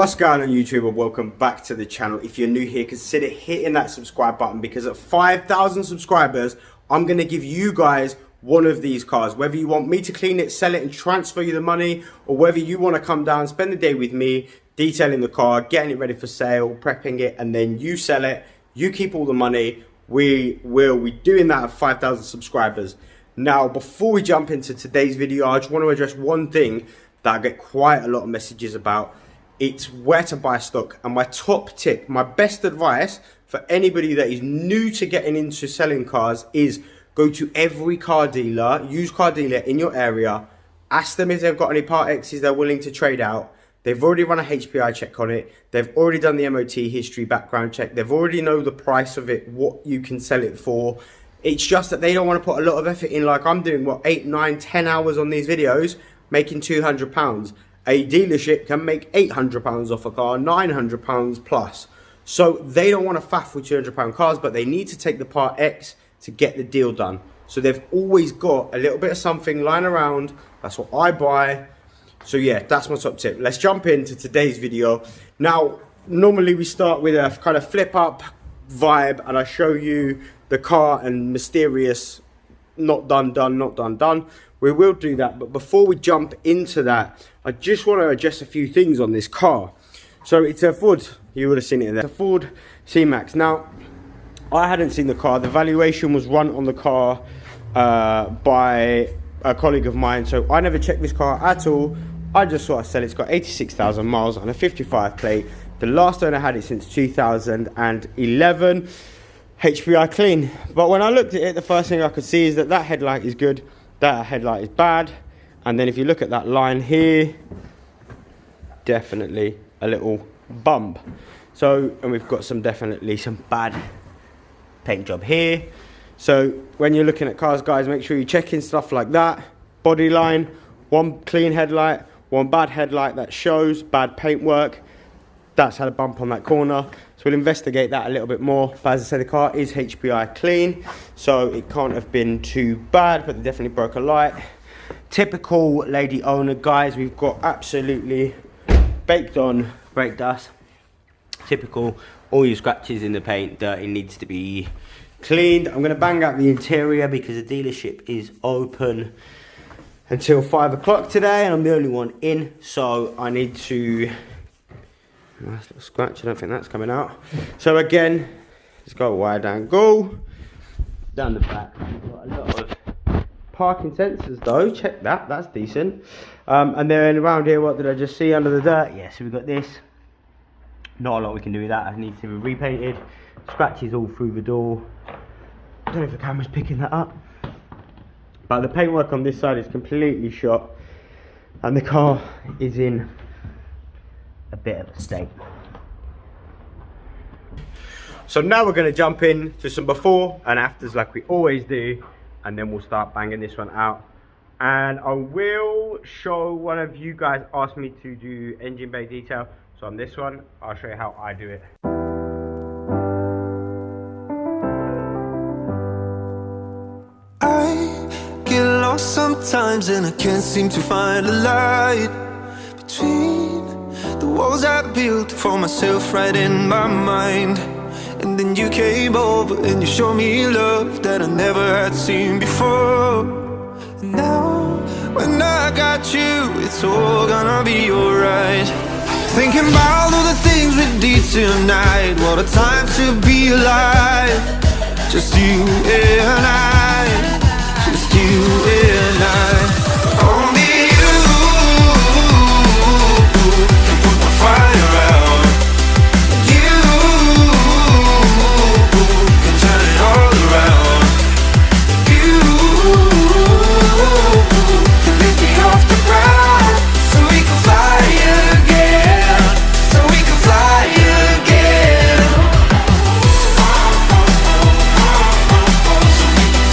What's going on YouTube, and welcome back to the channel. If you're new here, consider hitting that subscribe button, because at 5,000 subscribers I'm going to give you guys one of these cars. Whether you want me to clean it, sell it and transfer you the money, or whether you want to come down, spend the day with me detailing the car, getting it ready for sale, prepping it, and then you sell it, you keep all the money. We will be doing that at 5,000 subscribers. Now, before we jump into today's video, I just want to address one thing that I get quite a lot of messages about. It's where to buy stock. And my top tip, my best advice for anybody that is new to getting into selling cars is go to every car dealer, used car dealer in your area, ask them if they've got any Part X's they're willing to trade out. They've already run a HPI check on it. They've already done the MOT history background check. They've already know the price of it, what you can sell it for. It's just that they don't want to put a lot of effort in, like I'm doing, what, 8, 9, 10 hours on these videos, making £200. A dealership can make £800 off a car, £900 plus. So they don't want to faff with £200 cars, but they need to take the Part X to get the deal done. So they've always got a little bit of something lying around. That's what I buy. So yeah, that's my top tip. Let's jump into today's video. Now, normally we start with a kind of flip up vibe, and I show you the car and mysterious, not done, not done. We will do that, but before we jump into that, I just want to address a few things on this car. So it's a Ford, you would have seen it there, it's a Ford C-Max. Now, I hadn't seen the car. The valuation was run on the car by a colleague of mine, so I never checked this car at all. I just thought I'd sell it. It's got 86,000 miles on a 55 plate. The last owner had it since 2011. HPI clean. But when I looked at it, the first thing I could see is that that headlight is good, that headlight is bad, and then if you look at that line here, definitely a little bump. So, and we've got definitely some bad paint job here. So when you're looking at cars, guys, make sure you're checking stuff like that. Body line, one clean headlight, one bad headlight that shows bad paint work. That's had a bump on that corner, so we'll investigate that a little bit more. But as I said, the car is HPI clean, so it can't have been too bad, but they definitely broke a light. Typical lady owner, guys. We've got absolutely baked on brake dust. Typical, all your scratches in the paint, dirty, needs to be cleaned. I'm going to bang out the interior because the dealership is open until 5 o'clock today, and I'm the only one in, so I need to... Nice little scratch, I don't think that's coming out. So again, let's go wide angle. Down the back, we've got a lot of parking sensors though, check that, that's decent. And then around here, what did I just see under the dirt? Yeah, so we've got this. Not a lot we can do with that, it needs to be repainted. Scratches all through the door. I don't know if the camera's picking that up. But the paintwork on this side is completely shot. And the car is in a bit of a state. So now we're going to jump in to some before and afters like we always do, and then we'll start banging this one out. And I will show, one of you guys asked me to do engine bay detail, so on this one I'll show you how I do it. I get lost sometimes and I can't seem to find a light between the walls I built for myself right in my mind. And then you came over and you showed me love that I never had seen before. And now, when I got you, it's all gonna be alright. Thinking about all the things we did tonight. What a time to be alive. Just you and I. Just you and I. Only fire out. You can turn it all around. You can lift me off the ground, so we can fly again. So we can fly again. So we can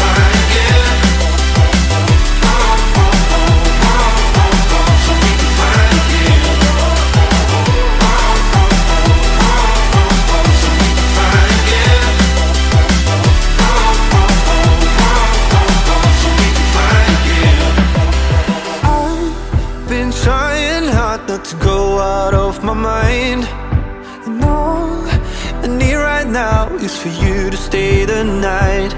is for you to stay the night.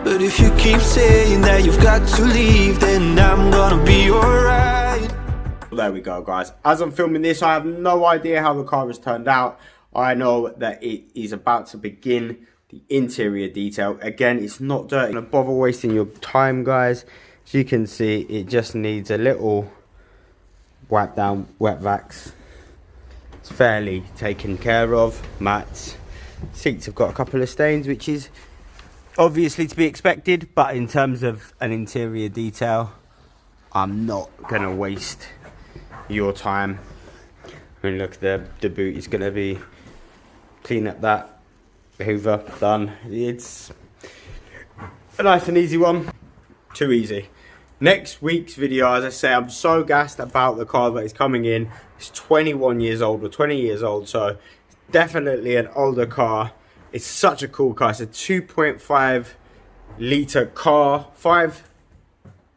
But if you keep saying that you've got to leave, then I'm gonna be alright. There we go, guys. As I'm filming this, I have no idea how the car has turned out. I know that it is about to begin the interior detail. Again, it's not dirty. Don't bother wasting your time, guys. As you can see, it just needs a little wipe down, wet vax. It's fairly taken care of. Mats. Seats have got a couple of stains, which is obviously to be expected. But in terms of an interior detail, I'm not going to waste your time. I mean, look, the boot is going to be clean up that hoover, done. It's a nice and easy one. Too easy. Next week's video, as I say, I'm so gassed about the car that is coming in. It's 21 years old or 20 years old, so it's definitely an older car. It's such a cool car. It's a 2.5 litre car, five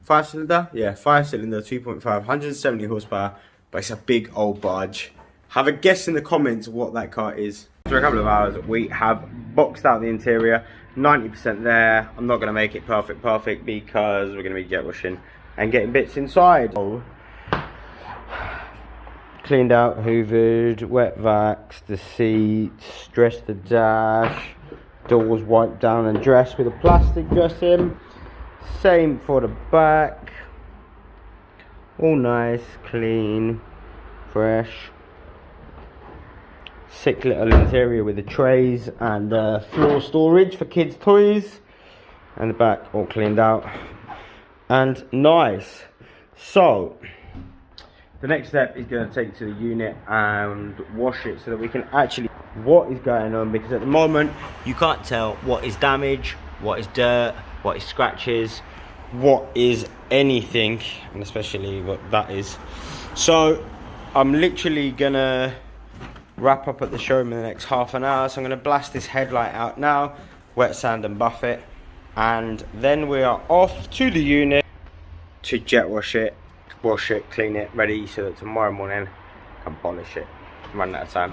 cylinder? Yeah, 5 cylinder, 2.5, 170 horsepower, but it's a big old barge. Have a guess in the comments what that car is. For a couple of hours, we have boxed out the interior, 90% there. I'm not going to make it perfect because we're going to be jet washing and getting bits inside. Cleaned out, hoovered, wet vaxed the seats, dressed the dash, doors wiped down and dressed with a plastic dressing. Same for the back. All nice, clean, fresh. Sick little interior with the trays and floor storage for kids' toys. And the back all cleaned out and nice. So the next step is going to take it to the unit and wash it so that we can actually what is going on, because at the moment you can't tell what is damage, what is dirt, what is scratches, what is anything, and especially what that is. So I'm literally gonna wrap up at the showroom in the next half an hour. So I'm gonna blast this headlight out now, wet sand and buff it, and then we are off to the unit to jet wash it, clean it, ready so that tomorrow morning I can polish it. Run out of time.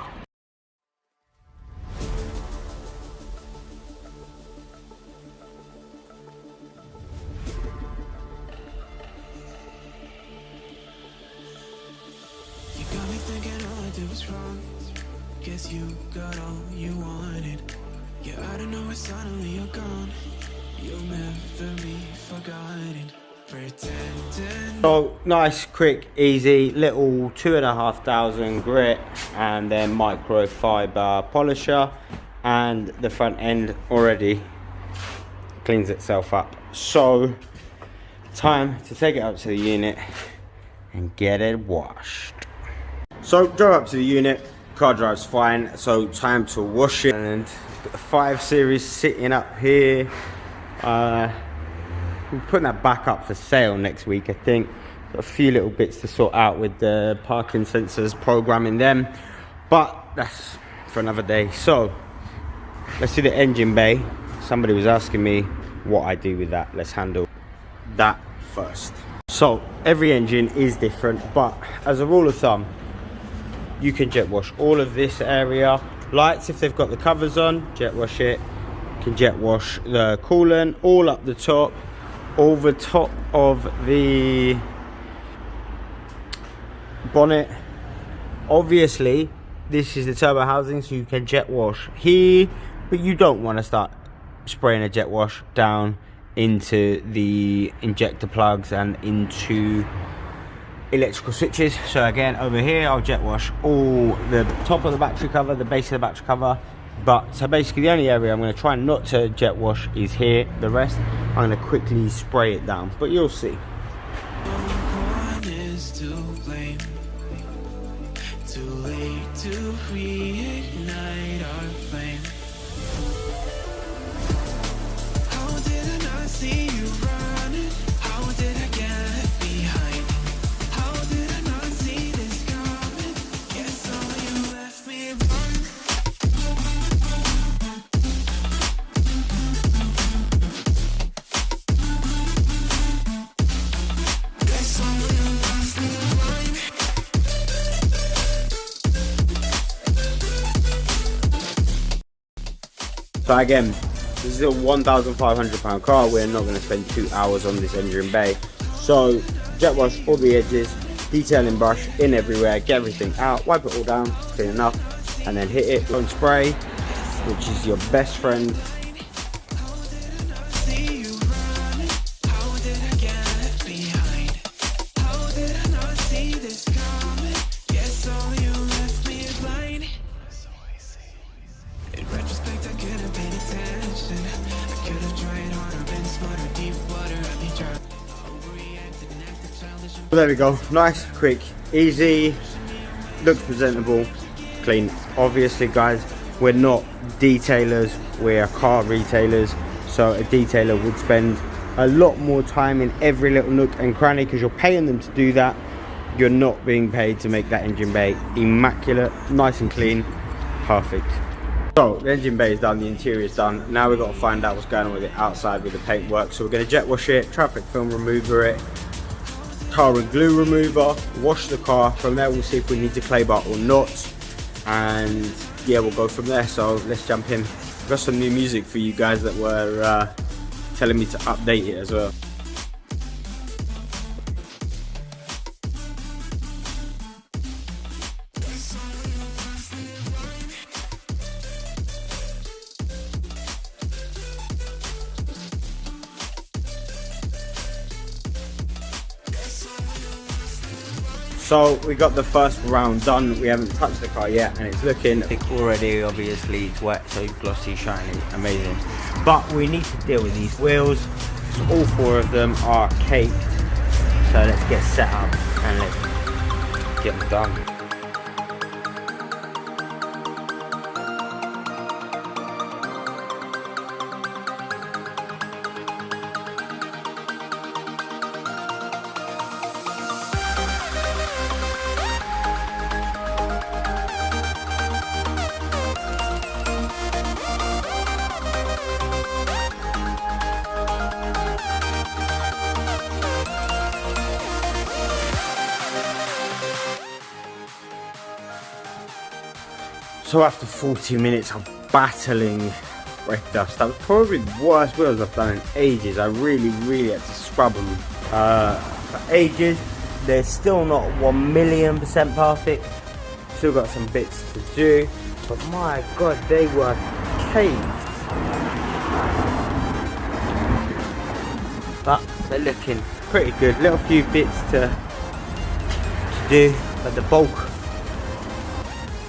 Guess you got all you wanted. Yeah, I don't know why suddenly you're gone. You'll never be forgotten. Pretending. So nice, quick, easy, little 2,500 grit and then microfiber polisher, and the front end already cleans itself up. So time to take it up to the unit and get it washed. So drove up to the unit. Car drives fine, so time to wash it. And got the 5 Series sitting up here. We're putting that back up for sale next week, I think. Got a few little bits to sort out with the parking sensors, programming them, but that's for another day. So let's see the engine bay. Somebody was asking me what I do with that. Let's handle that first. So every engine is different, but as a rule of thumb, you can jet wash all of this area. Lights, if they've got the covers on, jet wash it. You can jet wash the coolant, all up the top, over top of the bonnet. Obviously, this is the turbo housing, so you can jet wash here, but you don't want to start spraying a jet wash down into the injector plugs and into electrical switches. So again, over here I'll jet wash all the top of the battery cover, the base of the battery cover, but so basically the only area I'm going to try not to jet wash is here. The rest I'm going to quickly spray it down, but you'll see. No one is to blame. Too late to reignite our flame. How did I not see you running? How did I get left behind? How did I not see this coming? Guess all you left me run. So again, this is a £1,500 car. We're not going to spend 2 hours on this engine bay. So jet wash all the edges, detailing brush in everywhere, get everything out, wipe it all down, clean enough, and then hit it on spray, which is your best friend. There we go, nice, quick, easy, looks presentable, clean. Obviously guys, we're not detailers, we're car retailers, so a detailer would spend a lot more time in every little nook and cranny because you're paying them to do that. You're not being paid to make that engine bay immaculate, nice and clean, perfect. So the engine bay is done, the interior is done. Now we've got to find out what's going on with it outside with the paintwork. So we're going to jet wash it, traffic film remover it, tar and glue remover, wash the car. From there we'll see if we need to clay bar or not, and yeah, we'll go from there. So let's jump in. I've got some new music for you guys that were telling me to update it as well. So we got the first round done. We haven't touched the car yet, and it's looking already, obviously it's wet, so glossy, shiny, amazing. But we need to deal with these wheels. So all 4 of them are caked. So let's get set up and let's get them done. So after 40 minutes of battling brake dust, that was probably the worst wheels I've done in ages. I really had to scrub them for ages. They're still not 1,000,000% perfect. Still got some bits to do, but my god, they were caked. But they're looking pretty good. Little few bits to do, but the bulk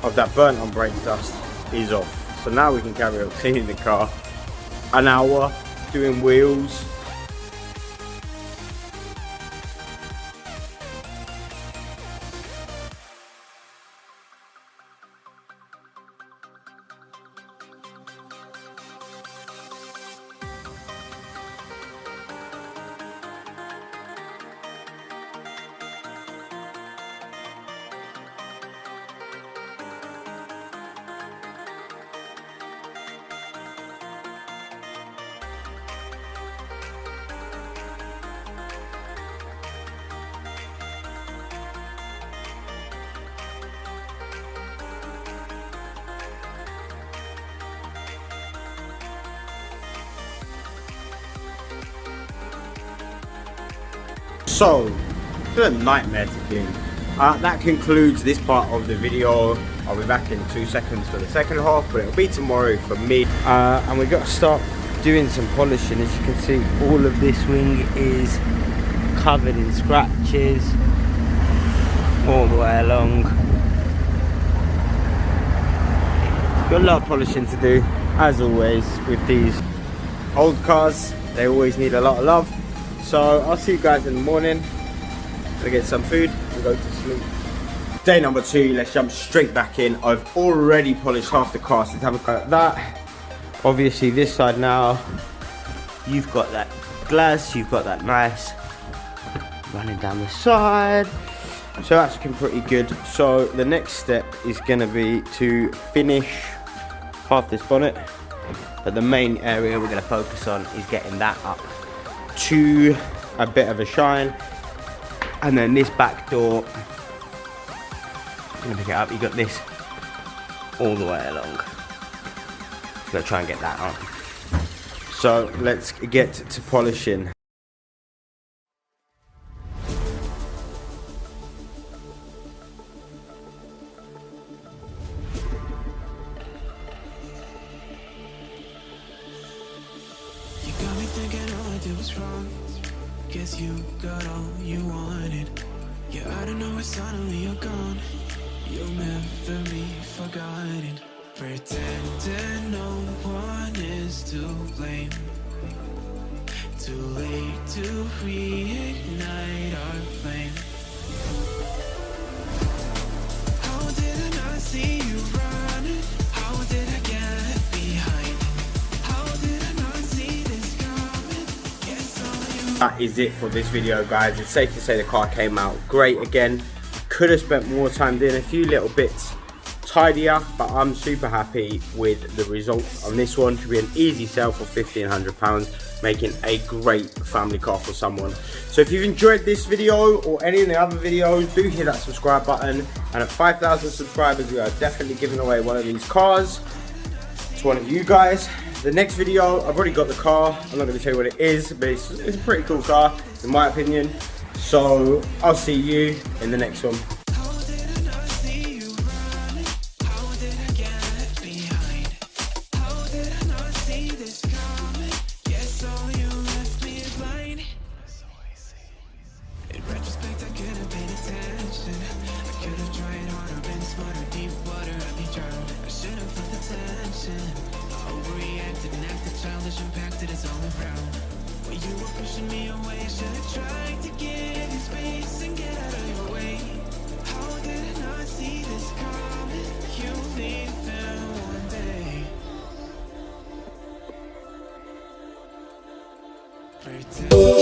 of that burnt on brake dust is off. So now we can carry on cleaning the car. An hour doing wheels. So, it's a nightmare to clean. That concludes this part of the video. I'll be back in 2 seconds for the second half, but it'll be tomorrow for me. And we've got to start doing some polishing. As you can see, all of this wing is covered in scratches all the way along. Got a lot of polishing to do, as always, with these old cars. They always need a lot of love. So I'll see you guys in the morning. Gonna get some food and go to sleep. Day number 2, let's jump straight back in. I've already polished half the car, so let's have a go at that. Obviously this side now, you've got that glass, you've got that nice running down the side. So that's looking pretty good. So the next step is gonna be to finish half this bonnet. But the main area we're gonna focus on is getting that up to a bit of a shine. And then this back door, I'm gonna pick it up, you got this all the way along. Gonna try and get that out. So let's get to polishing. You got me thinking all I did was wrong. Guess you got all you wanted. Yeah, I don't know why suddenly you're gone. You'll never be forgotten. Pretending no one is to blame. Too late to reignite our flame. How did I not see you running? How did I get left behind? How did I not see this coming? Guess all you. That is it for this video, guys. It's safe to say the car came out great again. Could have spent more time doing a few little bits tidier, but I'm super happy with the result on this one. Should be an easy sell for £1,500, making a great family car for someone. So if you've enjoyed this video or any of the other videos, do hit that subscribe button, and at 5,000 subscribers we are definitely giving away one of these cars to one of you guys. The next video, I've already got the car. I'm not going to tell you what it is, but it's a pretty cool car in my opinion. So I'll see you in the next one. Impacted us all around. When you were pushing me away, I should have tried to give you space and get out of your way. How did I not see this coming? You'll leave there one day. Pretend